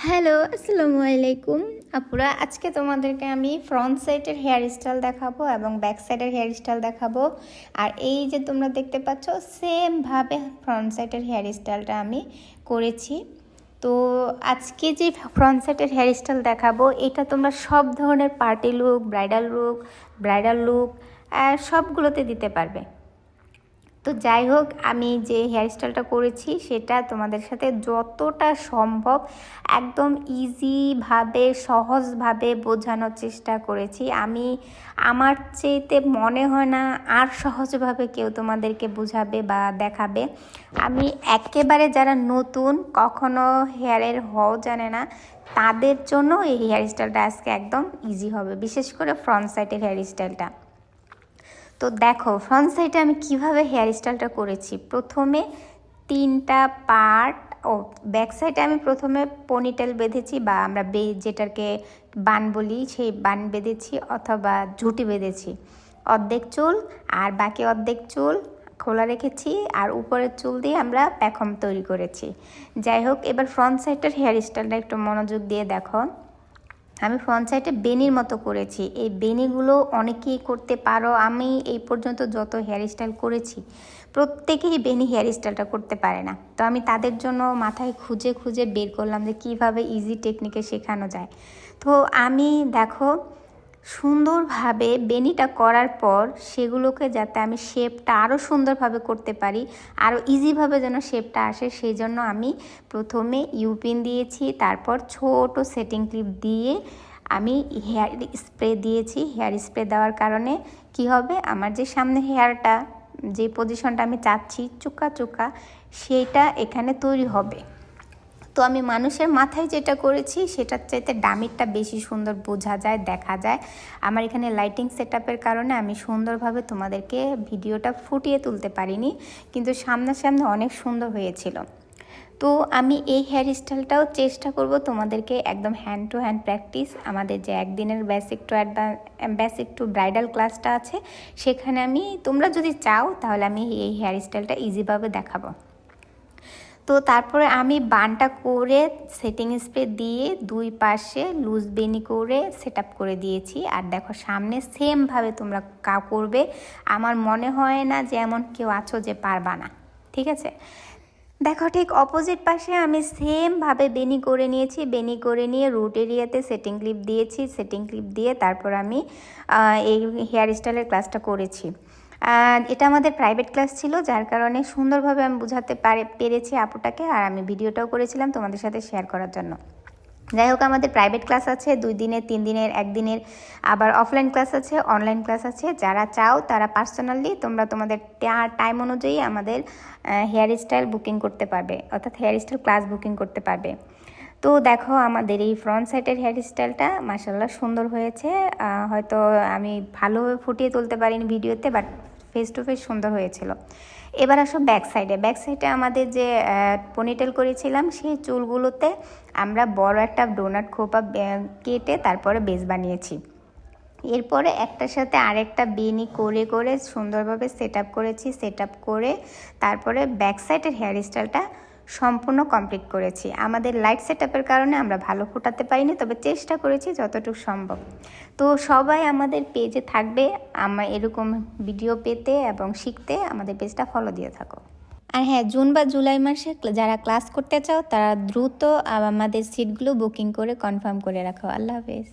Hello, আসসালামু আলাইকুম আপুরা। আজকে তোমাদেরকে আমি ফ্রন্ট সাইডের হেয়ার স্টাইল দেখাবো এবং ব্যাক সাইডের হেয়ার স্টাইল দেখাবো। আর এই যে তোমরা দেখতে পাচ্ছ সেমভাবে ফ্রন্ট সাইডের হেয়ার স্টাইলটা আমি করেছি। তো আজকে যে ফ্রন্ট সাইডের হেয়ার স্টাইল দেখাবো, এটা তোমরা সব ধরনের পার্টি লুক, ব্রাইডাল লুক সবগুলোতে দিতে পারবে। তো যাই হোক, আমি যে হেয়ারস্টাইলটা করেছি সেটা তোমাদের সাথে যতটা সম্ভব একদম ইজিভাবে সহজভাবে বোঝানোর চেষ্টা করেছি। আমার চেয়েতে মনে হয় না আর সহজভাবে কেউ তোমাদেরকে বোঝাবে বা দেখাবে। আমি একেবারে যারা নতুন, কখনো হেয়ারের হও জানে না, তাদের জন্য এই হেয়ারস্টাইলটা আজকে একদম ইজি হবে, বিশেষ করে ফ্রন্ট সাইডের হেয়ারস্টাইলটা। তো দেখো ফ্রন্ট সাইডে আমি কিভাবে হেয়ার স্টাইলটা করেছি। প্রথমে 3টা পার্ট, ব্যাক সাইডে আমি প্রথমে পনিটেল বেঁধেছি, বা আমরা যেটাকে বান বলি সেই বান বেঁধেছি, অথবা ঝুঁটি বেঁধেছি। অর্ধেক চুল আর বাকি অর্ধেক চুল খোলা রেখেছি, আর উপরের চুল দিয়ে আমরা পেখম তৈরি করেছি। যাই হোক, এবার ফ্রন্ট সাইডের হেয়ার স্টাইলটা একটু মনোযোগ দিয়ে দেখো। আমি ফ্রন্ট সাইডে বেনির মতো করেছি। এই বেনিগুলো অনেকেই করতে পারো। আমি এই পর্যন্ত যত হেয়ার স্টাইল করেছি প্রত্যেকেই বেনি হেয়ার স্টাইলটা করতে পারে না। তো আমি তাদের জন্য মাথায় খুঁজে খুঁজে বের করলাম যে কীভাবে ইজি টেকনিকে শেখানো যায়। তো আমি দেখো সুন্দরভাবে বেনিটা করার পর সেগুলোকে যাতে আমি শেপটা আরও সুন্দরভাবে করতে পারি, আরও ইজিভাবে যেন শেপটা আসে, সেই জন্য আমি প্রথমে ইউপিন দিয়েছি, তারপর ছোট সেটিং ক্লিপ দিয়ে আমি হেয়ার স্প্রে দিয়েছি। হেয়ার স্প্রে দেওয়ার কারণে কি হবে, আমার যে সামনে হেয়ারটা যে পজিশনটা আমি চাচ্ছি চুকা চুকা, সেইটা এখানে তৈরি হবে। তো আমি মানুষের মাথায় যেটা করেছি সেটার চাইতে ডামিরটা বেশি সুন্দর বোঝা যায়, দেখা যায়। আমার এখানে লাইটিং সেটআপের কারণে আমি সুন্দরভাবে তোমাদেরকে ভিডিওটা ফুটিয়ে তুলতে পারিনি, কিন্তু সামনাসামনি অনেক সুন্দর হয়েছিল। তো আমি এই হেয়ার স্টাইলটাও চেষ্টা করব তোমাদেরকে একদম হ্যান্ড টু হ্যান্ড প্র্যাকটিস, আমাদের যে একদিনের বেসিক টু ব্রাইডাল ক্লাসটা আছে সেখানে তোমরা যদি চাও তাহলে আমি এই হেয়ার স্টাইলটা ইজিভাবে দেখাবো। তো তারপরে আমি বানটা করে সেটিং স্প্রে দিয়ে দুই পাশে লুজ বেনি করে সেট আপ করে দিয়েছি। আর দেখো সামনে সেমভাবে তোমরা করবে। আমার মনে হয় না যে এমন কেউ আছো যে পারবা না, ঠিক আছে। দেখো ঠিক অপোজিট পাশে আমি সেমভাবে বেনি করে নিয়েছি। বেনি করে নিয়ে রুট এরিয়াতে সেটিং ক্লিপ দিয়েছি। সেটিং ক্লিপ দিয়ে তারপর আমি এই হেয়ার স্টাইলের ক্লাসটা করেছি। এটা আমাদের প্রাইভেট ক্লাস ছিল, যার কারণে সুন্দরভাবে আমি বোঝাতে পেরেছি আপুটাকে, আর আমি ভিডিওটাও করেছিলাম তোমাদের সাথে শেয়ার করার জন্য। যাই হোক, আমাদের প্রাইভেট ক্লাস আছে 2 দিনের, 3 দিনের, 1 দিনের, আবার অফলাইন ক্লাস আছে, অনলাইন ক্লাস আছে। যারা চাও তারা পার্সোনালি তোমরা তোমাদের টাইম অনুযায়ী আমাদের হেয়ার স্টাইল বুকিং করতে পারবে, অর্থাৎ হেয়ার স্টাইল ক্লাস বুকিং করতে পারবে। তো দেখো আমাদের এই ফ্রন্ট সাইডের হেয়ার স্টাইলটা মাশাআল্লাহ সুন্দর হয়েছে। হয়তো আমি ভালোভাবে ফুটিয়ে তুলতে পারিনি ভিডিওতে, বাট ফেস টু ফেস সুন্দর হয়েছিল। এবার আসো ব্যাক সাইডে আমাদের যে পনিটেল করেছিলাম সেই চুলগুলোতে আমরা বড় একটা ডোনাট খোপা কেটে তারপরে বেস বানিয়েছি। এরপরে একটার সাথে আরেকটা বেনি করে করে সুন্দরভাবে সেট আপ করেছি। সেট আপ করে তারপরে ব্যাক সাইডের হেয়ার স্টাইলটা সম্পূর্ণ কমপ্লিট করেছি। আমাদের লাইট সেট আপের কারণে আমরা ভালো ফোটাতে পারিনি, তবে চেষ্টা করেছি যতটুকু সম্ভব। তো সবাই আমাদের পেজে থাকবে, আমরা এরকম ভিডিও পেতে এবং শিখতে আমাদের পেজটা ফলো দিয়ে থাকো। আর হ্যাঁ, জুন বা জুলাই মাসে যারা ক্লাস করতে চাও তারা দ্রুত আমাদের সিটগুলো বুকিং করে কনফার্ম করে রাখো। আল্লাহ হাফেজ।